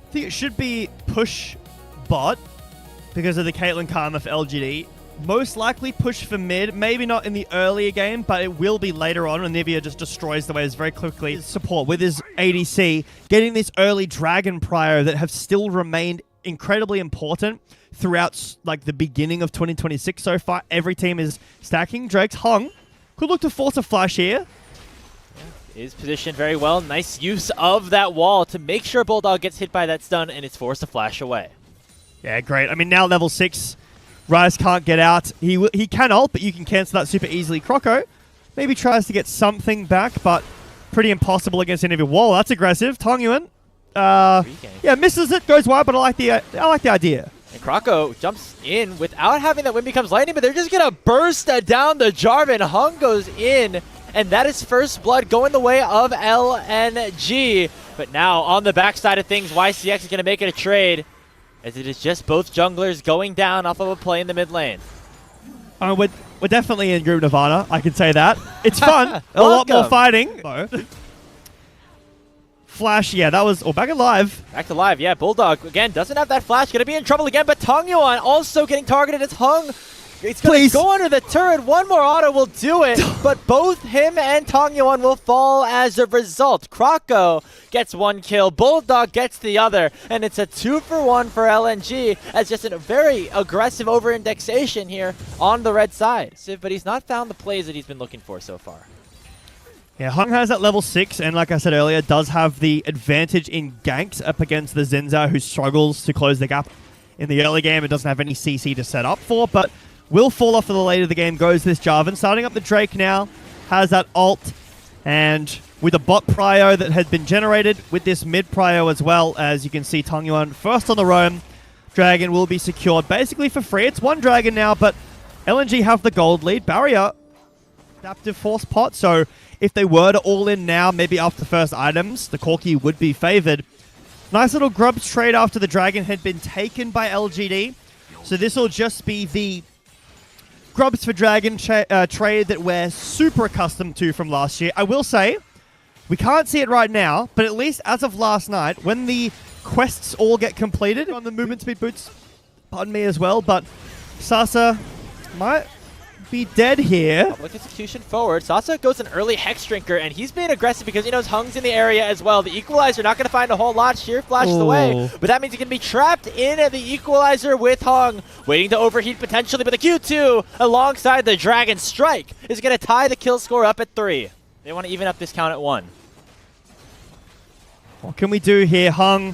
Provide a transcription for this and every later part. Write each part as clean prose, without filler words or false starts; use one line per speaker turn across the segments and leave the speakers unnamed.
I think it should be push bot because of the Caitlyn Karma for LGD. Most likely push for mid, maybe not in the earlier game, but it will be later on when Onivia just destroys the waves very quickly. His support with his ADC, getting this early Dragon Prio that have still remained incredibly important throughout like the beginning of 2026 so far. Every team is stacking. Drake's hung. Could look to force a flash here.
Is positioned very well. Nice use of that wall to make sure Bulldog gets hit by that stun and it's forced to flash away.
Yeah, great. I mean, now level 6. Ryze can't get out. He can ult, but you can cancel that super easily. Croco maybe tries to get something back, but pretty impossible against Onivia. Whoa, that's aggressive. Tongyuan, yeah, misses it, goes wide, but I like the idea.
And Croco jumps in without having that Wind Becomes Lightning, but they're just gonna burst down the Jarvan. Hung goes in, and that is first blood going the way of LNG. But now on the backside of things, YCX is gonna make it a trade, as it is just both junglers going down off of a play in the mid lane.
We're definitely in Group Nirvana, I can say that. It's fun. A lot more fighting. Flash, yeah, that was... Oh, back alive.
Back to live, yeah. Bulldog, again, doesn't have that flash. Going to be in trouble again, but Tongyuan also getting targeted. It's Hung. It's going to go under the turret. One more auto will do it, but both him and Tongyuan will fall as a result. Croco gets one kill, Bulldog gets the other, and it's a 2-for-1 for LNG, as just a very aggressive over-indexation here on the red side. But he's not found the plays that he's been looking for so far.
Yeah, Hung has that level 6, and like I said earlier, does have the advantage in ganks up against the Zinza, who struggles to close the gap in the early game and doesn't have any CC to set up for, but will fall off for the later the game goes this Jarvan. Starting up the Drake now, has that ult, and with a bot prio that had been generated with this mid prio as well, as you can see Tongyuan first on the roam. Dragon will be secured basically for free. It's one Dragon now, but LNG have the gold lead. Barrier, adaptive force pot, so if they were to all in now, maybe after the first items, the Corki would be favored. Nice little grubs trade after the Dragon had been taken by LGD. So this will just be the grubs for Dragon trade that we're super accustomed to from last year. I will say, we can't see it right now, but at least as of last night, when the quests all get completed on the movement speed boots, pardon me as well, but Sasa might be dead here.
Public execution forward. Sasa goes an early Hex Drinker, and he's being aggressive because he knows Hung's in the area as well. The Equalizer not going to find a whole lot. Sheer flashes away, but that means he can be trapped in the Equalizer with Hung, waiting to overheat potentially, but the Q2 alongside the Dragon Strike is going to tie the kill score up at 3. They want to even up this count at 1.
What can we do here? Hung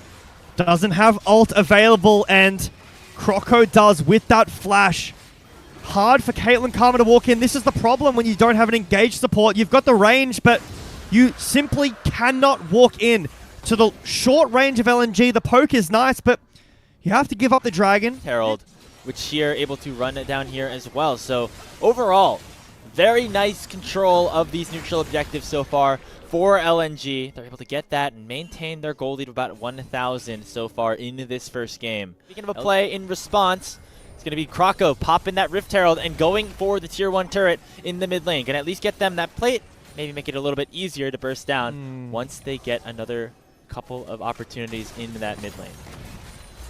doesn't have ult available, and Croco does with that flash. Hard for Caitlyn Karma to walk in. This is the problem when you don't have an engaged support. You've got the range, but you simply cannot walk in to the short range of LNG. The poke is nice, but you have to give up the Dragon.
Herald, with Sheer able to run it down here as well. So overall, very nice control of these neutral objectives so far for LNG. They're able to get that and maintain their goal lead of about 1,000 so far in this first game. Speaking of a play in response, it's going to be Croco popping that Rift Herald and going for the tier 1 turret in the mid lane. Going to at least get them that plate, maybe make it a little bit easier to burst down once they get another couple of opportunities in that mid lane.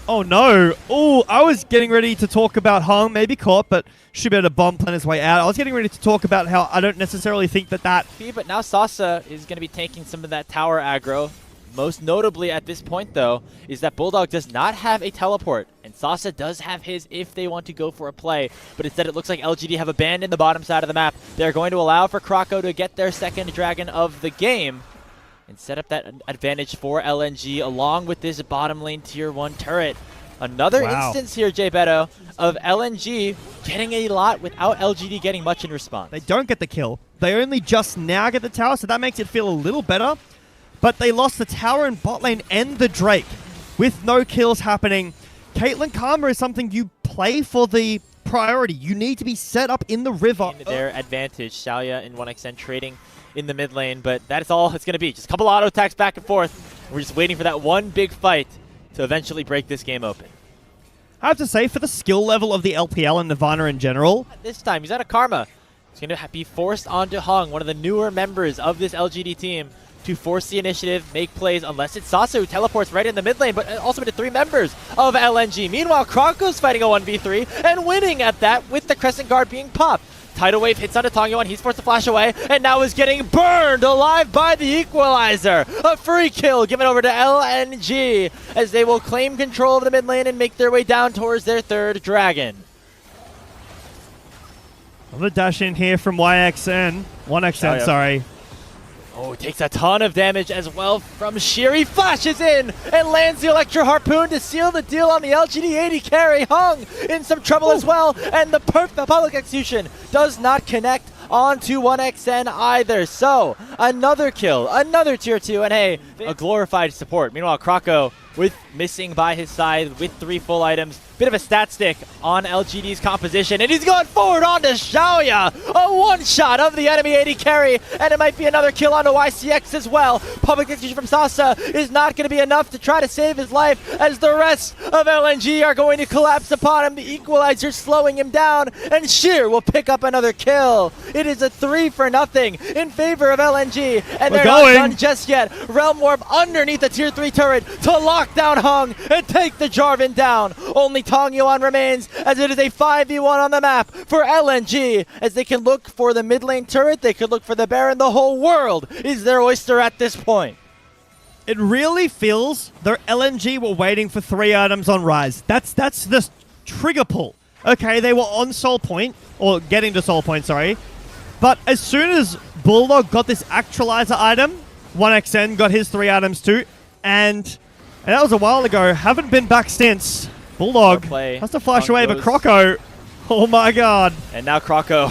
Oh no. Oh, I was getting ready to talk about Hung, maybe caught, but should be able to bomb plan his way out. I was getting ready to talk about how I don't necessarily think that...
But now Sasa is going to be taking some of that tower aggro. Most notably at this point, though, is that Bulldog does not have a teleport, and Sasa does have his if they want to go for a play, but instead it looks like LGD have abandoned the bottom side of the map. They're going to allow for Croco to get their second Dragon of the game and set up that advantage for LNG along with this bottom lane tier 1 turret. Another instance here, Jay Beto, of LNG getting a lot without LGD getting much in response.
They don't get the kill. They only just now get the tower, so that makes it feel a little better. But they lost the tower in bot lane and the Drake with no kills happening. Caitlyn Karma is something you play for the priority. You need to be set up in the river.
Their advantage, Shalia and 1xN trading in the mid lane, but that's all it's going to be. Just a couple auto attacks back and forth. We're just waiting for that one big fight to eventually break this game open.
I have to say, for the skill level of the LPL and Nirvana in general,
this time he's out of Karma. He's going to be forced onto Hung, one of the newer members of this LGD team, to force the initiative, make plays, unless it's Sasa who teleports right in the mid lane, but also into 3 members of LNG. Meanwhile, Kronko's fighting a 1v3 and winning at that with the Crescent Guard being popped. Tidal Wave hits onto Tongyeon, he's forced to flash away, and now is getting burned alive by the Equalizer. A free kill given over to LNG as they will claim control of the mid lane and make their way down towards their 3rd dragon.
The dash in here from YXN. 1XN, sorry.
Oh, takes a ton of damage as well from Sheer. He flashes in and lands the Electro Harpoon to seal the deal on the LGD 80 carry. Hung in some trouble as well, and the public execution does not connect onto 1XN either. So, another kill, another tier 2, and hey, a glorified support. Meanwhile, Kroko with missing by his side with 3 full items. Bit of a stat stick on LGD's composition, and he's going forward onto Xiaoya. A one-shot of the enemy 80 carry, and it might be another kill onto YCX as well. Public execution from Sasa is not going to be enough to try to save his life, as the rest of LNG are going to collapse upon him. The Equalizer slowing him down, and Sheer will pick up another kill. It is a 3-0 in favor of LNG, and they're not done just yet. Realm Warp underneath the tier 3 turret to lock down Hung and take the Jarvan down. Only Tongyeon remains, as it is a 5v1 on the map for LNG, as they can look for the mid lane turret, they could look for the Baron. The whole world is their oyster at this point.
It really feels their LNG were waiting for 3 items on Rise. That's the trigger pull. Okay, they were on Soul Point, or getting to Soul Point, sorry. But as soon as Bulldog got this Actualizer item, 1XN got his 3 items too, and that was a while ago. Haven't been back since. Bulldog has to flash away, but Kroko, oh my god.
And now Kroko,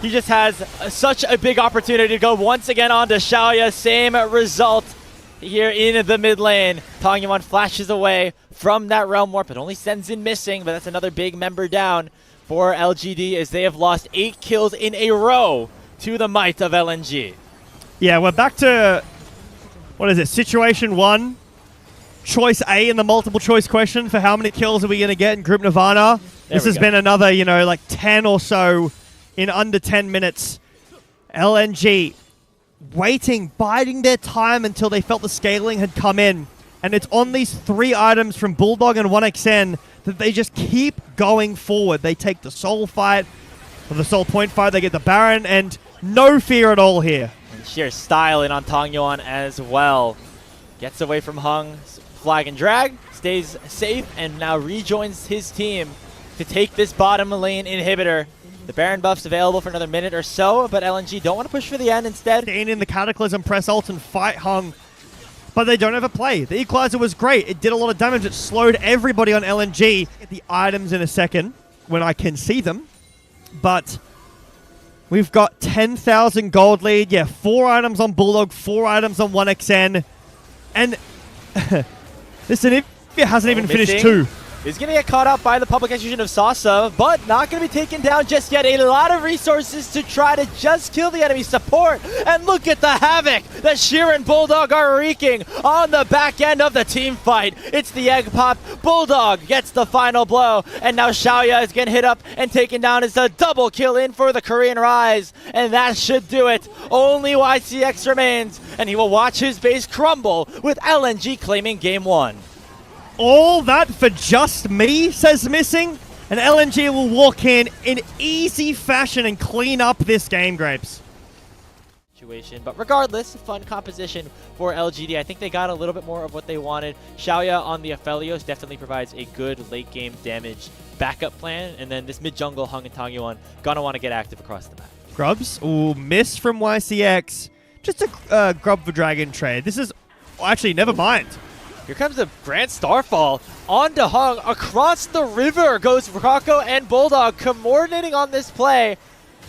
he just has such a big opportunity to go once again onto Xiaoya. Same result here in the mid lane. Tongyeon flashes away from that Realm Warp, but only sends in missing, but that's another big member down for LGD, as they have lost 8 kills in a row to the might of LNG.
Yeah, we're back to, what is it, situation 1. Choice A in the multiple choice question for how many kills are we going to get in Group Nirvana. This has been another, like 10 or so in under 10 minutes. LNG waiting, biding their time until they felt the scaling had come in. And it's on these 3 items from Bulldog and 1XN that they just keep going forward. They take the Soul fight, or the Soul Point fight, they get the Baron, and no fear at all here.
And sheer style in on Tongyeon as well. Gets away from Hung. Flag and drag, stays safe, and now rejoins his team to take this bottom lane inhibitor. The Baron buff's available for another minute or so, but LNG don't want to push for the end. Instead,
staying in the Cataclysm, press ult and fight Hung, but they don't have a play. The Equalizer was great. It did a lot of damage. It slowed everybody on LNG. Get the items in a second when I can see them, but we've got 10,000 gold lead. Yeah, 4 items on Bulldog, 4 items on 1XN, and this Onivia hasn't even finished 2.
Is going to get caught up by the public execution of Sasa, but not going to be taken down just yet. A lot of resources to try to just kill the enemy support. And look at the havoc that Sheer and Bulldog are wreaking on the back end of the team fight. It's the egg pop. Bulldog gets the final blow, and now Xiaoya is getting hit up and taken down as a double kill in for the Korean Rise. And that should do it. Only YCX remains, and he will watch his base crumble with LNG claiming game 1.
All that for just me, says Missing, and LNG will walk in easy fashion and clean up this game, Grapes.
But regardless, fun composition for LGD. I think they got a little bit more of what they wanted. Xiaoya on the Aphelios definitely provides a good late game damage backup plan, and then this mid jungle Hung and Tongyeon gonna want to get active across the map.
Grubs, ooh, miss from YCX. Just a Grub for Dragon trade. This is, actually, never mind.
Here comes the Grand Starfall onto Hung. Across the river goes Kroko and Bulldog coordinating on this play.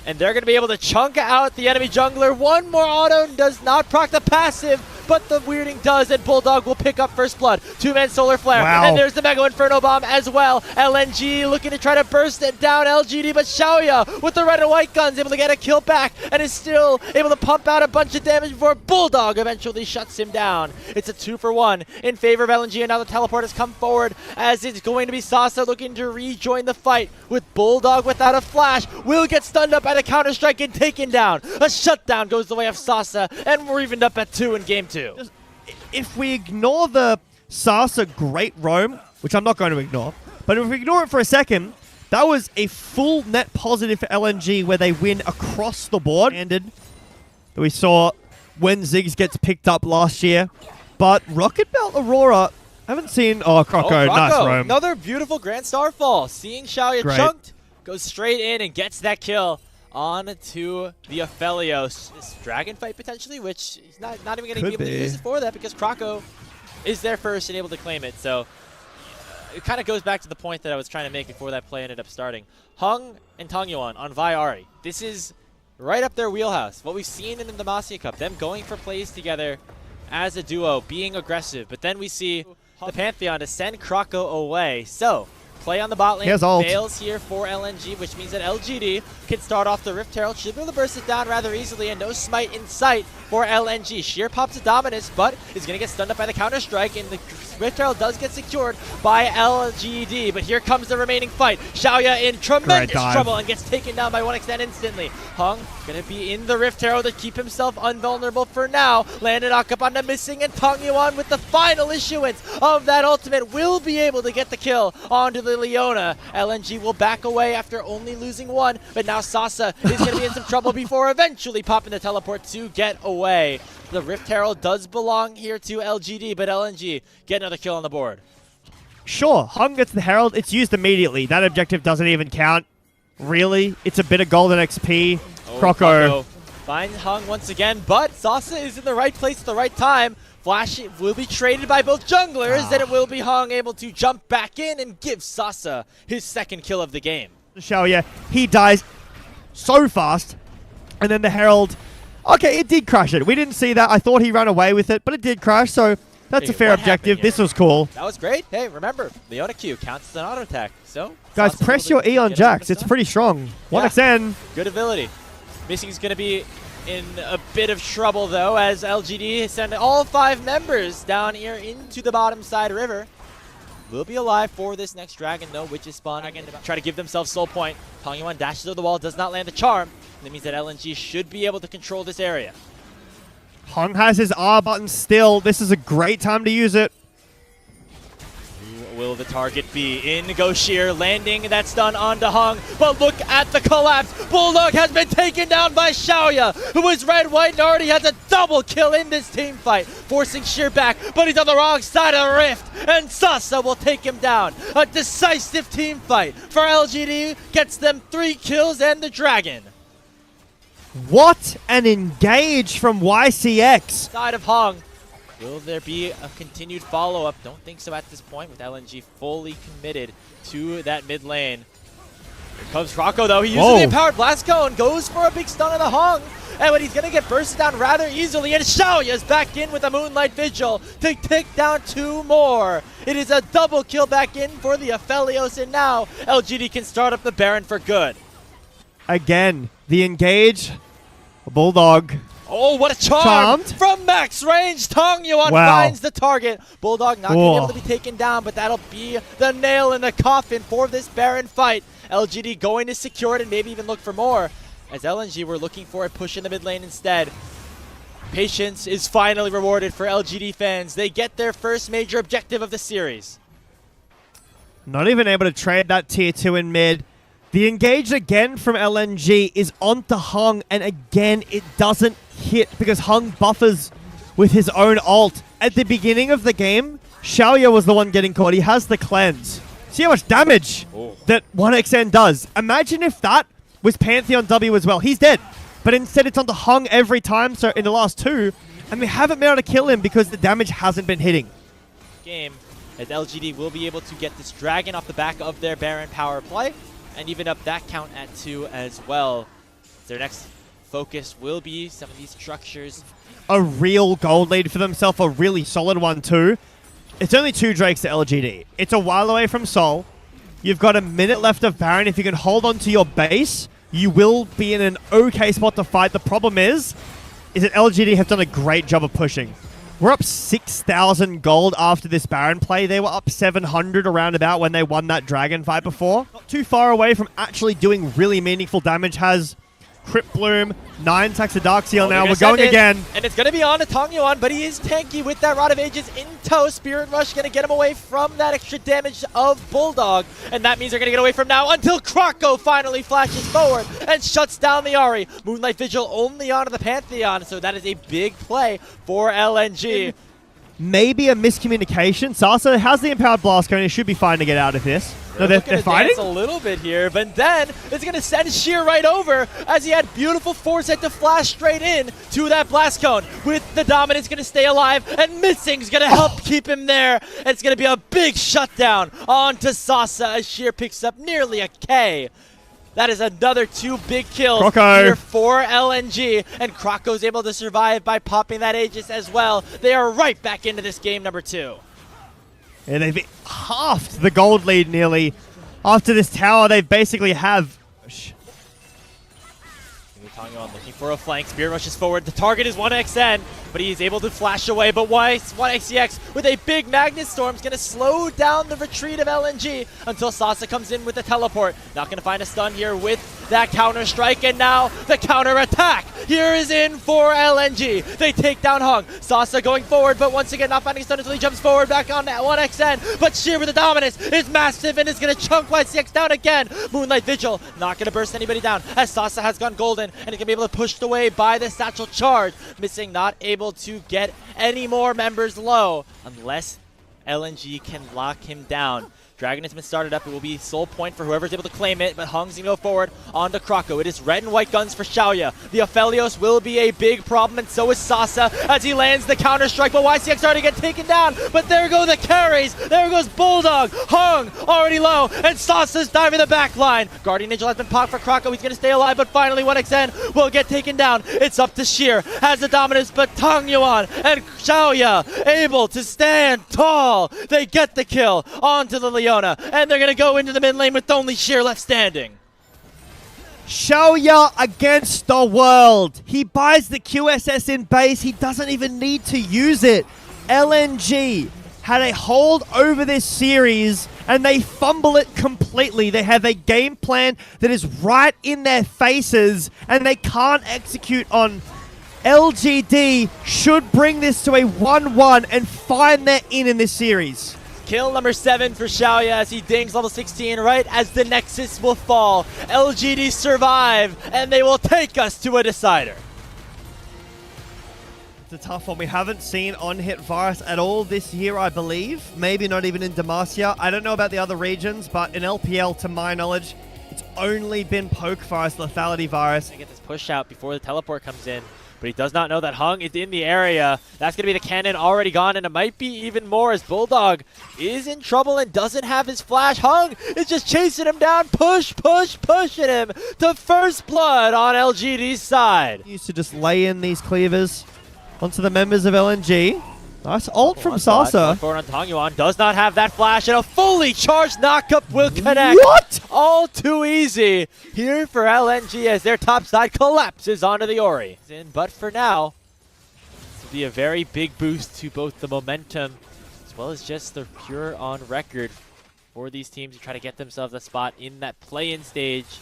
And they're going to be able to chunk out the enemy jungler. One more auto does not proc the passive, but the weirding does, and Bulldog will pick up first blood. 2-man solar flare, and there's the Mega Inferno Bomb as well. LNG looking to try to burst it down LGD, but Xiaoya with the red and white guns able to get a kill back, and is still able to pump out a bunch of damage before Bulldog eventually shuts him down. It's a 2-for-1 in favor of LNG, and now the teleport has come forward as it's going to be Sasa looking to rejoin the fight with Bulldog without a flash. Will get stunned up at a counter strike and taken down. A shutdown goes the way of Sasa, and we're evened up at 2 in game 2. 2.
If we ignore the Sasa great roam, which I'm not going to ignore, but if we ignore it for a second, that was a full net positive for LNG where they win across the board. We saw when Ziggs gets picked up last year. But Rocket Belt Aurora, I haven't seen... Oh, Croco, nice roam.
Another beautiful Grand Starfall. Seeing Xiaoya chunked, goes straight in and gets that kill on to the Aphelios. This dragon fight potentially, which he's not even going to be able to use it for that because Croco is there first and able to claim it. So it kind of goes back to the point that I was trying to make before that play ended up starting. Hung and Tangyuan on Vi Ahri. This is right up their wheelhouse. What we've seen in the Demacia Cup, them going for plays together as a duo, being aggressive. But then we see the Pantheon to send Croco away. So play on the bot lane fails here for LNG, which means that LGD can start off the Rift Herald. Should be able to burst it down rather easily, and no smite in sight for LNG. Sheer pops a Dominus, but is going to get stunned up by the Counter-Strike, and the Rift Herald does get secured by LGD. But here comes the remaining fight. Xiaoya in tremendous trouble and gets taken down by 1xN instantly. Hung going to be in the Rift Herald to keep himself unvulnerable for now. Landed Akabanda missing, and Tangyuan with the final issuance of that ultimate will be able to get the kill onto the Leona. LNG will back away after only losing one, but now Sasa is going to be in some trouble before eventually popping the teleport to get away. The Rift Herald does belong here to LGD, but LNG get another kill on the board.
Sure, Hung gets the Herald. It's used immediately. That objective doesn't even count. Really? It's a bit of golden XP. Croco
finds Hung once again, but Sasa is in the right place at the right time. Flash will be traded by both junglers, and it will be Hung able to jump back in and give Sasa his second kill of the game.
Xiaoya, he dies so fast, and then the Herald, okay, it did crash it. We didn't see that. I thought he ran away with it, but it did crash, so that's a fair objective. This was cool.
That was great. Hey, remember, Leona Q counts as an auto attack, so
guys, press your E on Jax. It's pretty strong. 1xN.
Good ability. Missing's going to be in a bit of trouble, though, as LGD send all 5 members down here into the bottom side river. Will be alive for this next dragon, though, which is spawn. Try to give themselves soul point. Tangyuan dashes to the wall, does not land the charm. That means that LNG should be able to control this area.
Hung has his R button still. This is a great time to use it.
Who will the target be? In goes Sheer, landing that stun onto Hung. But look at the collapse. Bulldog has been taken down by Xiaoya, who is red-white and already has a double kill in this team fight, forcing Sheer back, but he's on the wrong side of the rift, and Sasa will take him down. A decisive team fight for LGD, gets them 3 kills and the dragon.
What an engage from YCX.
Side of Hung. Will there be a continued follow-up? Don't think so at this point, with LNG fully committed to that mid lane. Here comes Croco, though. He uses the Empowered Blast Cone, goes for a big stun on the Hung, but he's going to get bursted down rather easily, and Xiaoya's back in with a Moonlight Vigil to take down 2 more. It is a double kill back in for the Aphelios, and now LGD can start up the Baron for good.
Again, the engage. Bulldog.
Oh, what a charm from max range. Tangyuan finds the target. Bulldog not going to be able to be taken down, but that'll be the nail in the coffin for this Baron fight. LGD going to secure it and maybe even look for more, as LNG were looking for a push in the mid lane instead. Patience is finally rewarded for LGD fans. They get their first major objective of the series.
Not even able to trade that tier 2 in mid. The engage again from LNG is onto Hung, and again it doesn't hit because Hung buffers with his own ult. At the beginning of the game, Xiaoya was the one getting caught. He has the cleanse. See how much damage that 1xN does. Imagine if that was Pantheon W as well. He's dead, but instead it's onto Hung every time, so in the last 2, and we haven't been able to kill him because the damage hasn't been hitting.
Game, as LGD will be able to get this dragon off the back of their Baron power play, and even up that count at 2 as well. Their next focus will be some of these structures.
A real gold lead for themselves, a really solid one too. It's only 2 Drakes to LGD. It's a while away from Sol. You've got a minute left of Baron. If you can hold on to your base, you will be in an okay spot to fight. The problem is that LGD have done a great job of pushing. We're up 6,000 gold after this Baron play. They were up 700 around about when they won that Dragon fight before. Not too far away from actually doing really meaningful damage. Has Crypt Bloom, 9 attacks of Darkseal now. We're
send
going again.
And it's going to be on to Tangyuan, but he is tanky with that Rod of Ages in tow. Spirit Rush going to get him away from that extra damage of Bulldog. And that means they're going to get away from now until Kroko finally flashes forward and shuts down the Ahri. Moonlight Vigil only onto the Pantheon, so that is a big play for LNG.
Maybe a miscommunication. Sasa has the Empowered Blast Cone. He should be fine to get out of this. No, they're fighting?
A little bit here, but then it's going to send Sheer right over as he had beautiful foresight to flash straight in to that Blast Cone. With the Dominance going to stay alive, and Missing's going to help keep him there. It's going to be a big shutdown onto Sasa as Sheer picks up nearly a K. That is another 2 big kills here for LNG, and Kroko's able to survive by popping that Aegis as well. They are right back into this game number 2.
And they've halved the gold lead nearly. After this tower, they basically have...
Tangyuan looking for a flank. Spirit rushes forward. The target is 1xN, but he's able to flash away. But 1xCX with a big Magnet Storm is going to slow down the retreat of LNG until Sasa comes in with a teleport. Not going to find a stun here with that counter strike, and now the counter attack here is in for LNG. They take down Hung. Sasa going forward, but once again not finding a stun until he jumps forward back on that 1xN. But Sheer with the dominance is massive and is going to chunk YCX down again. Moonlight Vigil not going to burst anybody down as Sasa has gone golden, and he can be able to push away by the Satchel Charge. Missing not able to get any more members low unless LNG can lock him down. Dragon has been started up. It will be soul point for whoever's able to claim it, but Hung's going to go forward onto Kroko. It is red and white guns for Xiaoya. The Aphelios will be a big problem, and so is Sasa as he lands the counter-strike, but YCX starting to get taken down, but there go the carries. There goes Bulldog. Hung already low, and Sasa's diving the back line. Guardian Angel has been popped for Kroko. He's going to stay alive, but finally 1xN will get taken down. It's up to Sheer. Has the dominance, but Tangyuan and Xiaoya able to stand tall. They get the kill onto the Leona, and they're going to go into the mid lane with only Sheer left standing.
Xiaoya against the world. He buys the QSS in base. He doesn't even need to use it. LNG had a hold over this series, and they fumble it completely. They have a game plan that is right in their faces, and they can't execute on. LGD should bring this to a 1-1 and find their in this series.
Kill number 7 for Xiaoya as he dings level 16 right as the Nexus will fall. LGD survive, and they will take us to a decider.
It's a tough one. We haven't seen on-hit virus at all this year, I believe. Maybe not even in Demacia. I don't know about the other regions, but in LPL, to my knowledge, it's only been poke virus, lethality virus.
Get this push out before the teleport comes in. But he does not know that Hung is in the area. That's going to be the cannon already gone, and it might be even more as Bulldog is in trouble and doesn't have his flash. Hung is just chasing him down, pushing him to first blood on LGD's side.
He used to just lay in these cleavers onto the members of LNG. Nice ult from Sasa.
Forward on Tangyuan, does not have that flash, and a fully charged knockup will connect.
What?
All too easy here for LNG as their top side collapses onto the Ori. But for now, this will be a very big boost to both the momentum as well as just the pure on record for these teams to try to get themselves a spot in that play-in stage.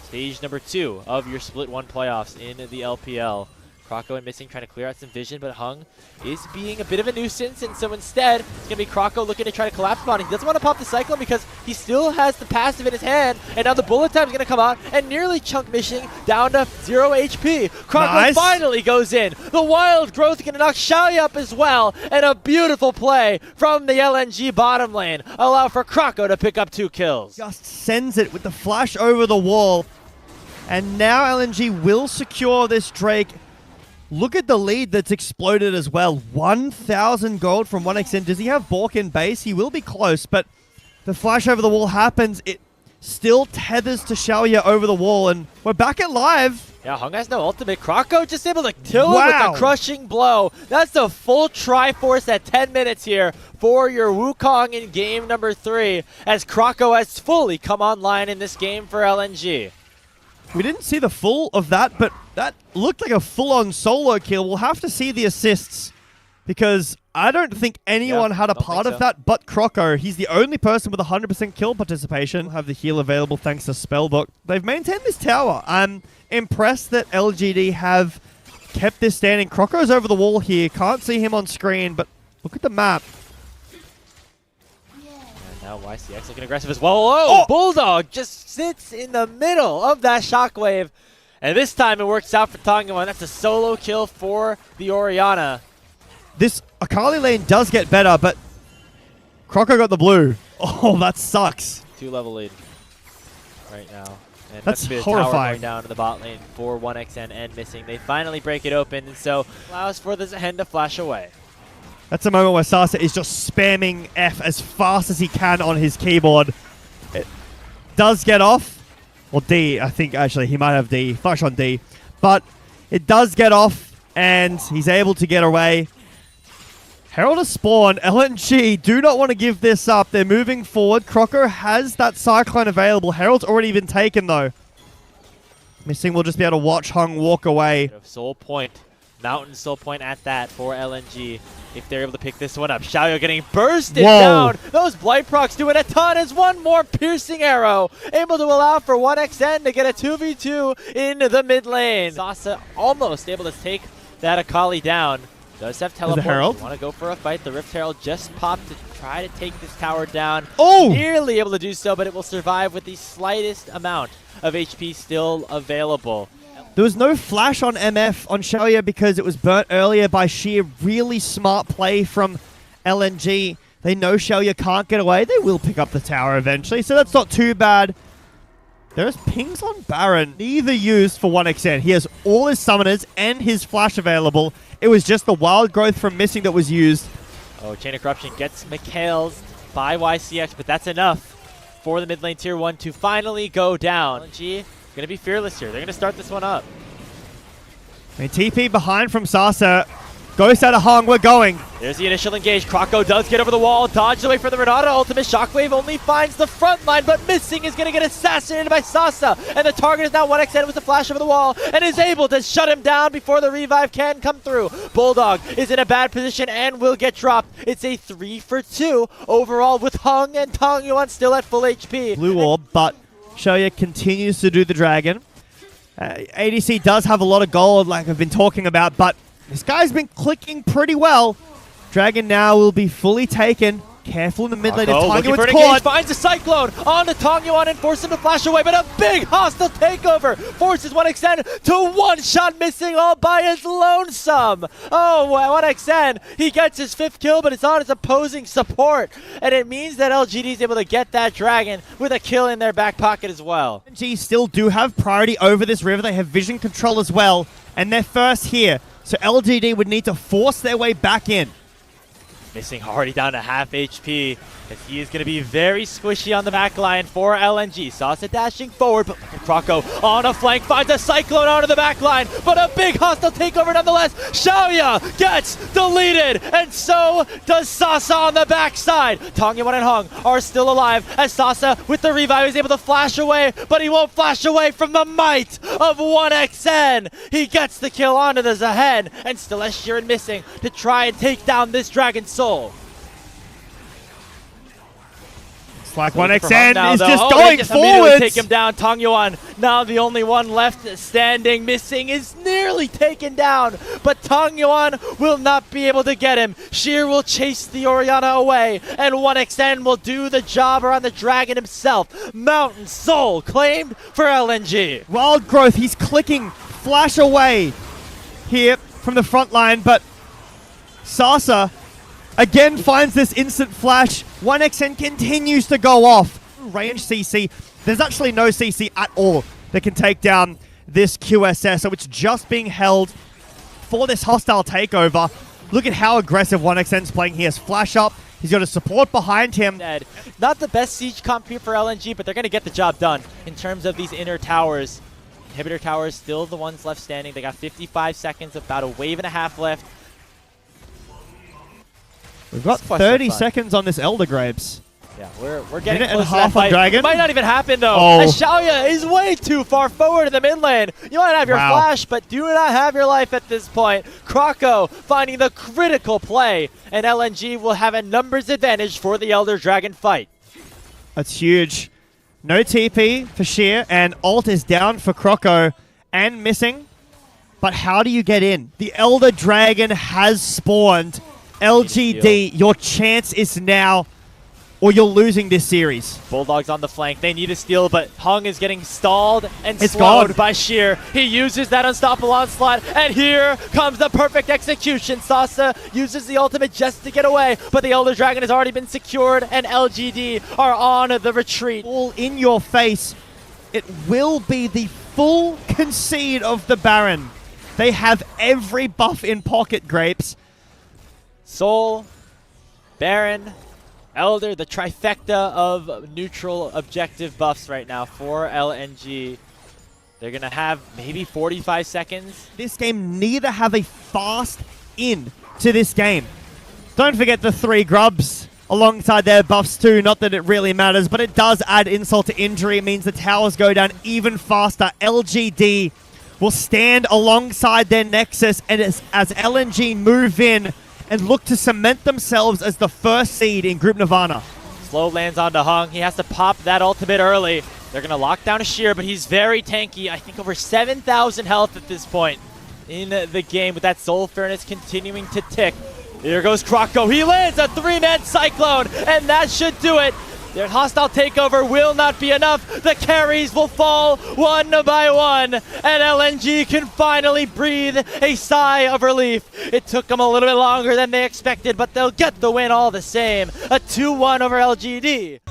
Stage number 2 of your Split 1 playoffs in the LPL. Kroko and Missing trying to clear out some vision, but Hung is being a bit of a nuisance, and so instead, it's going to be Kroko looking to try to collapse him on. He doesn't want to pop the Cyclone because he still has the passive in his hand, and now the bullet time is going to come out and nearly chunk Missing down to 0 HP. Kroko finally goes in. The wild growth going to knock Xiaoya up as well, and a beautiful play from the LNG bottom lane allow for Kroko to pick up 2 kills.
Just sends it with the flash over the wall, and now LNG will secure this Drake. Look at the lead that's exploded as well. 1,000 gold from 1xN. Does he have Bork in base? He will be close, but the flash over the wall happens. It still tethers to Xiaoya over the wall, and we're back at live.
Yeah, Hung has no ultimate. Kroko just able to kill him with a crushing blow. That's a full Triforce at 10 minutes here for your Wukong in game number 3, as Kroko has fully come online in this game for LNG.
We didn't see the full of that, but that looked like a full-on solo kill. We'll have to see the assists because I don't think anyone had a
don't
part
think
of
so.
that but Croco. He's the only person with 100% kill participation. Have the heal available thanks to Spellbook. They've maintained this tower. I'm impressed that LGD have kept this standing. Croco's over the wall here. Can't see him on screen, but look at the map.
And now YCX looking aggressive as well. Oh! Bulldog just sits in the middle of that shockwave. And this time it works out for Tongyuan. That's a solo kill for the Orianna.
This Akali lane does get better, but Croco got the blue. Oh, that sucks.
2-level lead right now. And
That's
a
horrifying.
tower going down to the bot lane for 1xN and missing. They finally break it open, and so allows for the Zehen to flash away.
That's a moment where Sasa is just spamming F as fast as he can on his keyboard. It does get off. Or D, I think, actually. He might have D. Flash on D. But it does get off, and he's able to get away. Herald has spawned. LNG do not want to give this up. They're moving forward. Croco has that Cyclone available. Herald's already been taken, though. Missing will just be able to watch Hung walk away.
Soul Point. Mountain Soul Point at that for LNG. If they're able to pick this one up. Xiaoyu getting bursted down. Those Blight procs doing a ton as one more piercing arrow. Able to allow for 1xN to get a 2v2 in the mid lane. Sasa almost able to take that Akali down. Does have teleport.
Herald?
Want to go for a fight. The Rift Herald just popped to try to take this tower down.
Oh!
Nearly able to do so, but it will survive with the slightest amount of HP still available.
There was no flash on MF on Xiaoyu because it was burnt earlier by sheer really smart play from LNG. They know Xiaoyu can't get away. They will pick up the tower eventually, so that's not too bad. There's pings on Baron, neither used for 1xN. He has all his summoners and his flash available. It was just the wild growth from missing that was used.
Oh, Chain of Corruption gets McHale's by YCX, but that's enough for the mid lane tier 1 to finally go down. LNG going to be fearless here. They're going to start this one up.
I mean, TP behind from Sasa. Ghost out of Hong, we're going.
There's the initial engage. Croco does get over the wall, dodged away from the Renata. Ultimate Shockwave only finds the front line, but missing is going to get assassinated by Sasa. And the target is now 1xN with the flash over the wall and is able to shut him down before the revive can come through. Bulldog is in a bad position and will get dropped. It's a 3-for-2 overall with Hung and Tongyuan still at full HP.
Blue orb, but Xiaoyu continues to do the dragon. ADC does have a lot of gold, like I've been talking about, but this guy's been clicking pretty well. Dragon now will be fully taken. Careful in the mid lane. Tongyuan's caught.
Finds a Cyclone on the Tongyuan and forces him to flash away, but a big hostile takeover forces 1xN to one-shot missing all by his lonesome. Oh, 1xN, he gets his 5th kill, but it's on his opposing support. And it means that LGD is able to get that Dragon with a kill in their back pocket as well.
LNG still do have priority over this river. They have vision control as well, and they're first here. So LGD would need to force their way back in.
Missing already down to half HP, as he is going to be very squishy on the back line for LNG. Sasa dashing forward, but Croco on a flank finds a Cyclone onto the back line, but a big hostile takeover nonetheless. Xiaoyu gets deleted, and so does Sasa on the backside. Tongyuan and Hung are still alive, as Sasa with the revive is able to flash away, but he won't flash away from the might of 1xN. He gets the kill onto the Zehen, and still has Sheeran missing to try and take down this Dragon Soul.
It's like 1xN is
though.
just
They
going
just immediately
forwards.
take him down. Tongyuan, now the only one left standing, missing, is nearly taken down, but Tongyuan will not be able to get him. Sheer will chase the Orianna away, and 1xN will do the job around the Dragon himself. Mountain Soul claimed for LNG.
Wild growth, he's clicking flash away here from the front line, but Sasa again finds this instant flash. 1xN continues to go off. Range CC. There's actually no CC at all that can take down this QSS, so it's just being held for this hostile takeover. Look at how aggressive 1xN's playing. He has flash up. He's got a support behind him.
Not the best siege comp here for LNG, but they're going to get the job done in terms of these inner towers. Inhibitor towers still the ones left standing. They got 55 seconds, about a wave and a half left.
We've got 30 seconds on this Elder Grapes.
Yeah, we're getting
Minute and
close to
half
that
on
fight.
Dragon?
It might not even happen though.
Oh.
As Xiaoya is way too far forward in the mid lane. You might have your
Wow.
flash, but do not have your life at this point. Kroko finding the critical play, and LNG will have a numbers advantage for the Elder Dragon fight.
That's huge. No TP for Sheer, and ult is down for Kroko and missing. But how do you get in? The Elder Dragon has spawned. LGD, your chance is now, or you're losing this series.
Bulldogs on the flank. They need a steal, but Hung is getting stalled and
It's
slowed
gone.
by Sheer. He uses that unstoppable onslaught, and here comes the perfect execution. Sasa uses the ultimate just to get away, but the Elder Dragon has already been secured, and LGD are on the retreat.
All in your face. It will be the full concede of the Baron. They have every buff in pocket, Grapes.
Soul, Baron, Elder, the trifecta of neutral objective buffs right now for LNG. They're going to have maybe 45 seconds.
This game neither have a fast in to this game. Don't forget the 3 grubs alongside their buffs too. Not that it really matters, but it does add insult to injury. It means the towers go down even faster. LGD will stand alongside their Nexus, and as LNG move in and look to cement themselves as the first seed in Group Nirvana.
Slow lands onto Hung. He has to pop that ultimate early. They're going to lock down a Sheer, but he's very tanky. I think over 7,000 health at this point in the game, with that Soul Fairness continuing to tick. Here goes Kroko. He lands a 3-man Cyclone, and that should do it. Their hostile takeover will not be enough. The carries will fall one by one, and LNG can finally breathe a sigh of relief. It took them a little bit longer than they expected, but they'll get the win all the same. A 2-1 over LGD.